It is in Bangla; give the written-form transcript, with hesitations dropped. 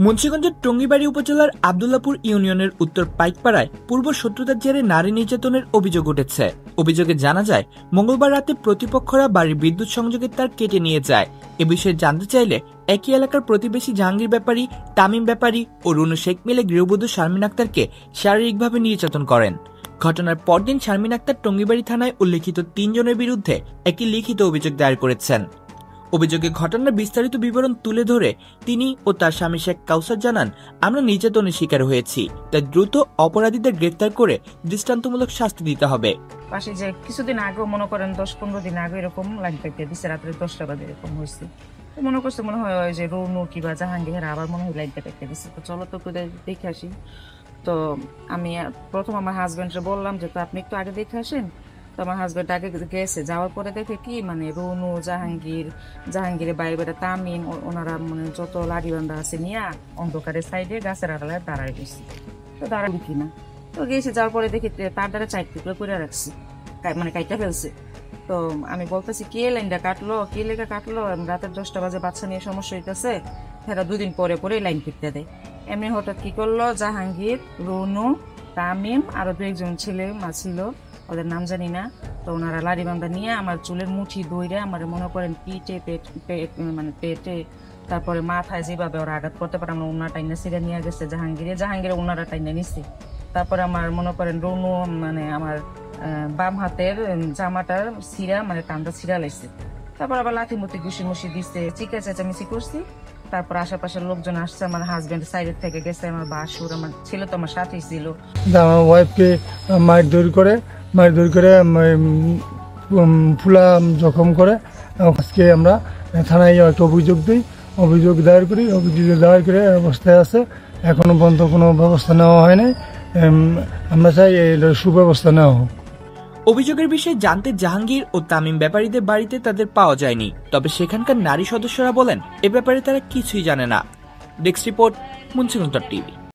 মুন্সিগঞ্জের টঙ্গীবাড়ি উপজেলার আব্দুল্লাপুর ইউনিয়নের উত্তর পাইকপাড়ায় পূর্ব শত্রুতার জেরে নারী নির্যাতনের অভিযোগ উঠেছে। অভিযোগে জানা যায়, মঙ্গলবার রাতে প্রতিপক্ষরা বাড়ির বিদ্যুৎ সংযোগের তার কেটে নিয়ে যায়। এ বিষয়ে জানতে চাইলে একই এলাকার প্রতিবেশী জাহাঙ্গীর ব্যাপারী, তামিম ব্যাপারী ও রুনু শেখ মিলে গৃহবধূ শারমিন আক্তারকে শারীরিকভাবে নির্যাতন করেন। ঘটনার পরদিন শারমিন আক্তার টঙ্গীবাড়ি থানায় উল্লেখিত ৩ জনের বিরুদ্ধে একটি লিখিত অভিযোগ দায়ের করেছেন। অভিযোগে ঘটনার বিস্তারিত বিবরণ তুলে ধরে তিনি ও তার স্বামী শেখ কাউসার জানান, আমরা নির্যাতনের শিকার হয়েছি, তাই দ্রুত অপরাধীদের গ্রেফতার করে দৃষ্টান্তমূলক শাস্তি দিতে হবে। পাশে যে কিছুদিন আগেও মনে করেন 10-15 দিন আগে এরকম লাইন পেতে দিচ্ছে, রাত্রে 10টা বাজে এরকম হয়েছে। মনে করছে মনে হয় যে রৌনু কিংবা জাহাঙ্গীর আবার মনে হয় লাইনটা পেতে দিচ্ছে। তো চলো তো দেখে আসি। তো আমি প্রথম আমার হাজব্যান্ডকে বললাম যে তো আপনি একটু আগে দেখে আসেন। তো আমার হাজব্যান্ড আগে গেছে, যাওয়ার পরে দেখে কি মানে রৌনু, জাহাঙ্গীরের বাইরে বেটা তামিম, ওনারা মানে যত লাড়ি বান্ধা আছে নিয়ে অন্ধকারের সাইডে গাছের আড়ালে দাঁড়ায় গেছে। তো দাঁড়াবি কিনা, তো গেছে, যাওয়ার পরে দেখি তার দ্বারা 4 টুকরো করে রাখছি, মানে কাইটা ফেলছে। তো আমি বলতেছি কে লাইনটা কাটলো, কে লেখা কাটলো, রাতের 10টা বাজে বাচ্চা নিয়ে সমস্যা হইতেছে, এরা 2 দিন পরে পরে লাইন ফিরতে দেয়। এমনি হঠাৎ কি করলো, জাহাঙ্গীর, রৌনু, তামিম আরো 2-1 ছেলে ছিল, ওদের নাম জানি না। তো ওনারা লাড়ি বান্ধা নিয়ে আমার চুলের মুঠি ধরে আমার মনে করেন পিঠে, মানে পেটে, তারপরে মাথায় যেভাবে ওরা আঘাত করতে পারে আমরা ওনার টাইনা সিরা নিয়ে গেছে জাহাঙ্গীরে ওনারা টাইনা নিচ্ছে। তারপরে আমার মনে করেন রৌনু মানে আমার বাম হাতের জামাটার সিরা মানে টানটা সিরা লাগছে। তারপর আবার লাঠি মুঠি ঘুষি দিচ্ছে, চিকা চেঁচামেচি করছি। তারপর আশেপাশের লোকজন আসছে, আমার হাজবেন্ড সাইডের থেকে গেছে, আমার বাসুর, আমার ছেলে তো আমার সাথেই ছিল। আমার ওয়াইফকে মারধর করে ফুলা জখম করে। আজকে আমরা থানায় একটা অভিযোগ দিই, অভিযোগ দায়ের করে অবস্থায় আছে, এখনো পর্যন্ত কোনো ব্যবস্থা নেওয়া হয় নাই। আমরা চাই এর সুব্যবস্থা নেওয়া হোক। অভিযোগের বিষয়ে জানতে জাহাঙ্গীর ও তামিম ব্যাপারীদের বাড়িতে তাদের পাওয়া যায়নি, তবে সেখানকার নারী সদস্যরা বলেন এ ব্যাপারে তারা কিছুই জানে না। Desk report, Munshiganj TV.